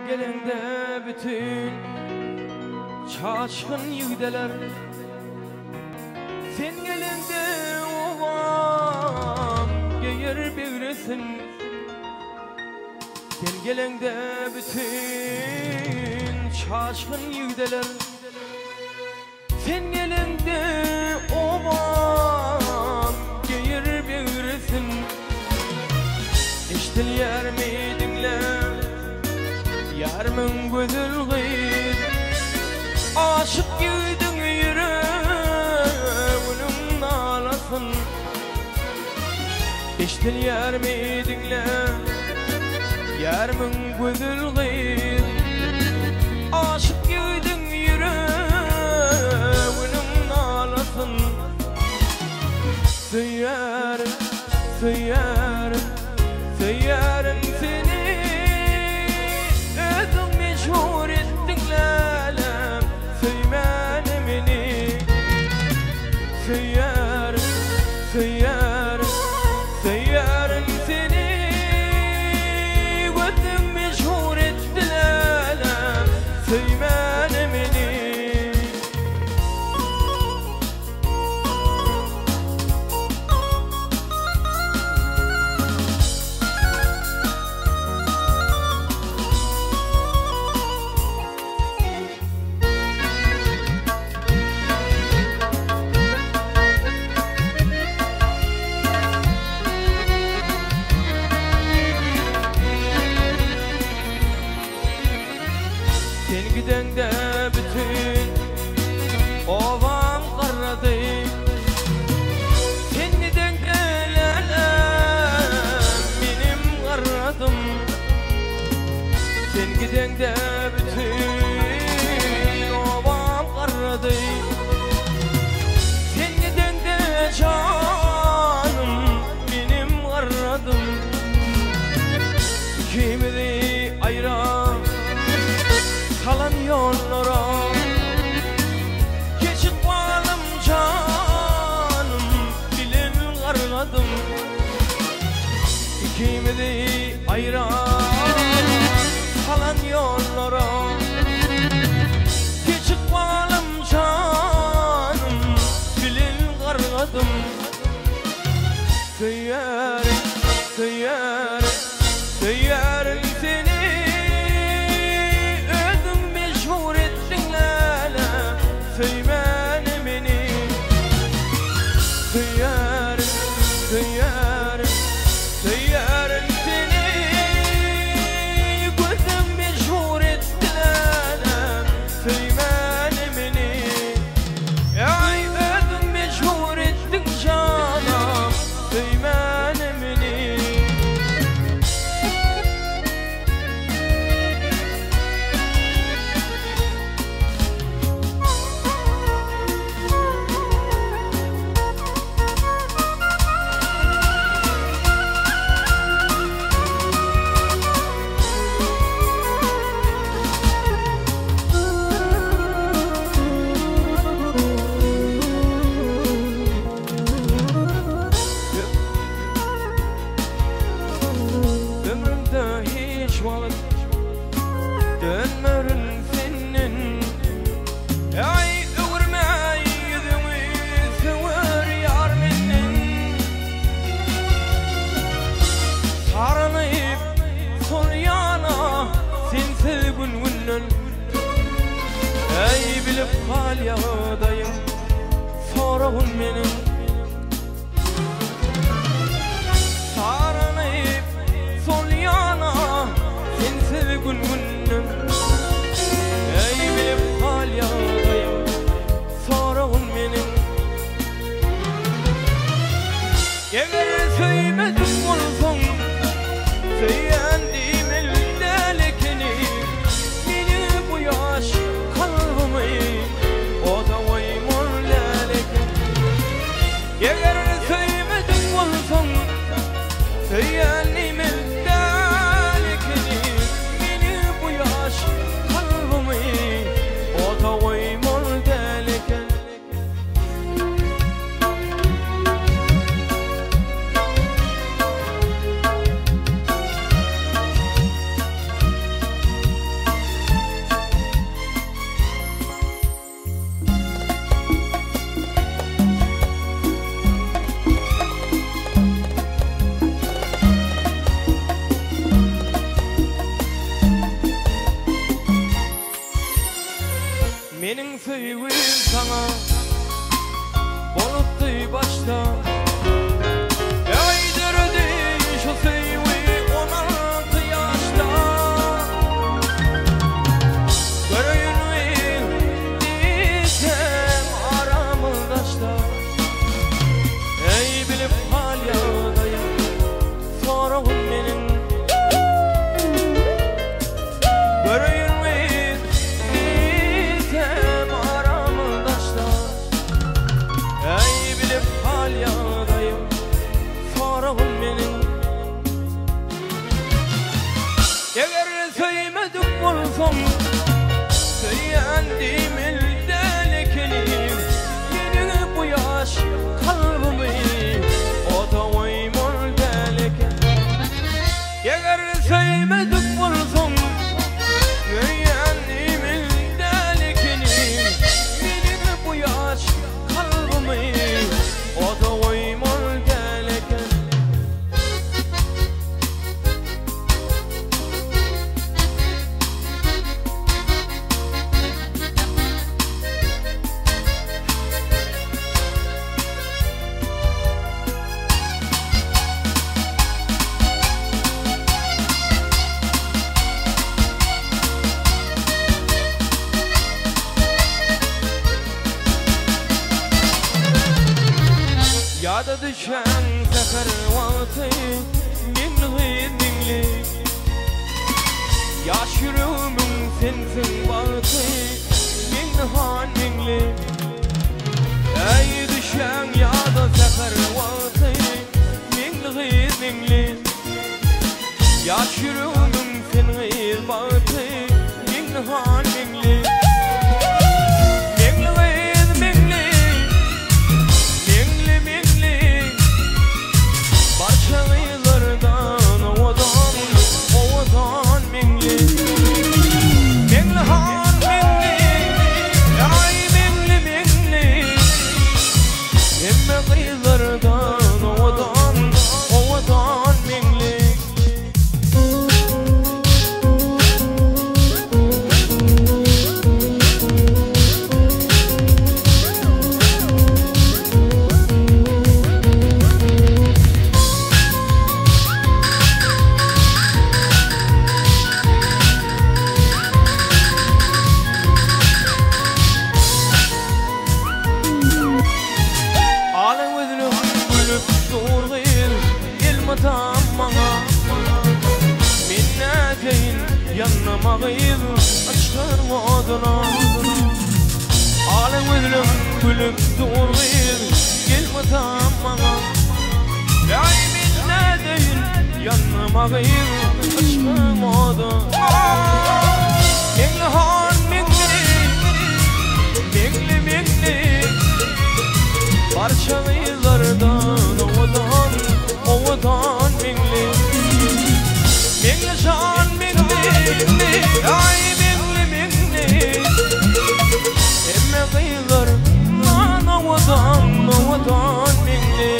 gelende bütün çaşkın yüdeler sen gelende ovam geyer büyresin sen gelende bütün çaşkın yüdeler sen gelende ovam geyer büyresin İşte yer mi dinler yarımın gözül gıyır aşık yüdün yüreğinin ağlasın İşte yer mi dinler yarımın gözül gıyır aşık yüdün yüreğinin ağlasın Söylerim, söylerim Söylerim seni özüm meşhur ettin lalem Söymene beni Söylerim, söylerim Söylerim seni özüm meşhur ettin lalem Söymene beni Sen gidende bütün ovam qarradı Sen gidende lalem benim qarradım Sen gidende bütün ovam qarradı Sen gidende canım benim qarradım Kimdi ayran kalan yollara geçip varım canım bilin qarladım İkimizi ayıran kalan yollara geçip varım canım bilin qarladım Söylerim, söylerim, söylerim seni Söymene beni Söylerim, söylerim, söylerim seni Gözüm meşhur etti lalem Söymene beni Ay özüm meşhur ettin canım Söymene beni Dönmerin senin Ay öğürme yüzümü Söver yar menin Sarınıp sol yana Sen sevgün günden Ey bilip hal yağdayım Sorağın menin Sarınıp sol yana Sen sevgün günden Ey bilip hal yağdayım Sorağın menin Eğer söymedim olsun Söylendim elde lekeni Beni bu yaş kalbimi O da vaymur leleken Eğer söymedim olsun Söylendim elde lekeni Beni bu yaş Benim sevgim sana buluttu başta. Yaydırdı şu sevgi 16 yaşta. Görün desem aramızdaşta. Ey bilip hal yağdayım sorağım benim. Görün desem aramızdaşta. Ey bilip hal yağdayım sorağım benim. Eğer söylemedik olsam söylendim eldelikini. Yeni bu yaş kalbimi o da oymur deliken. Eğer söylemedik olsam söylendim eldelikini. Yeni bu yaş kalbimi o da oymur deliken. Yada düşen seher vakti min gıydinli. Yaş yüreğimin sensin vakti min haninli. Ey düşen yada seher vakti min gıydinli. Yaş yüreğimin sensin vakti min haninli. Yanıma gıyıl açar moduna. Alem üzülüm gülüp dur gıyıl gelme tamama. Yay minne değil yanıma gıyıl açar moduna. Mingli han mingli mingli mingli. Parça gıyıllardan ovadan mingli. Mingli şan ay mingli mingli. Emme gıylar ovadan mingli.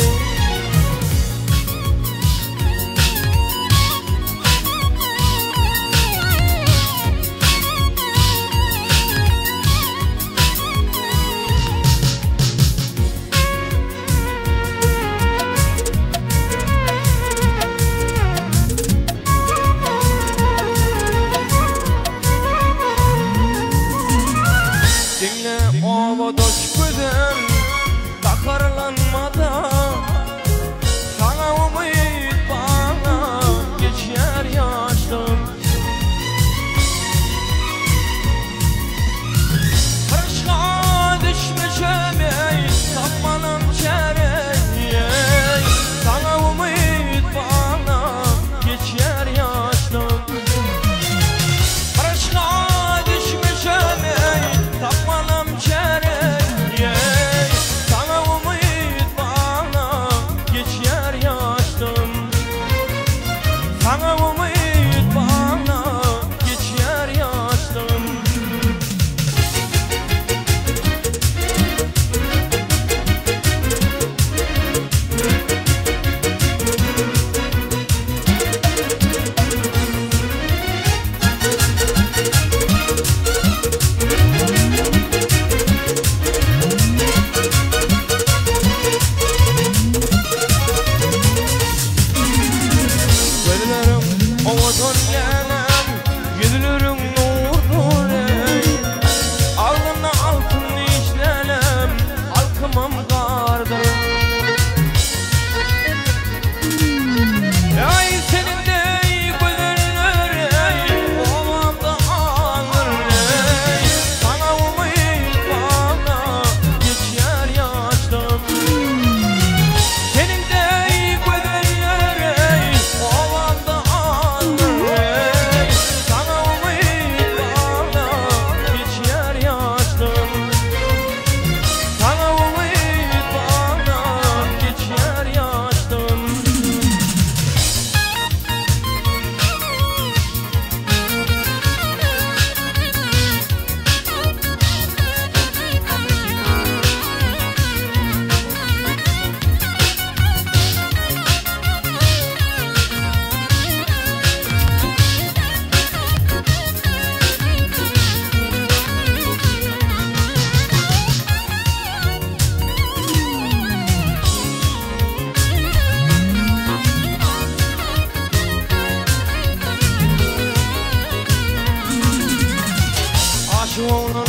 Sonra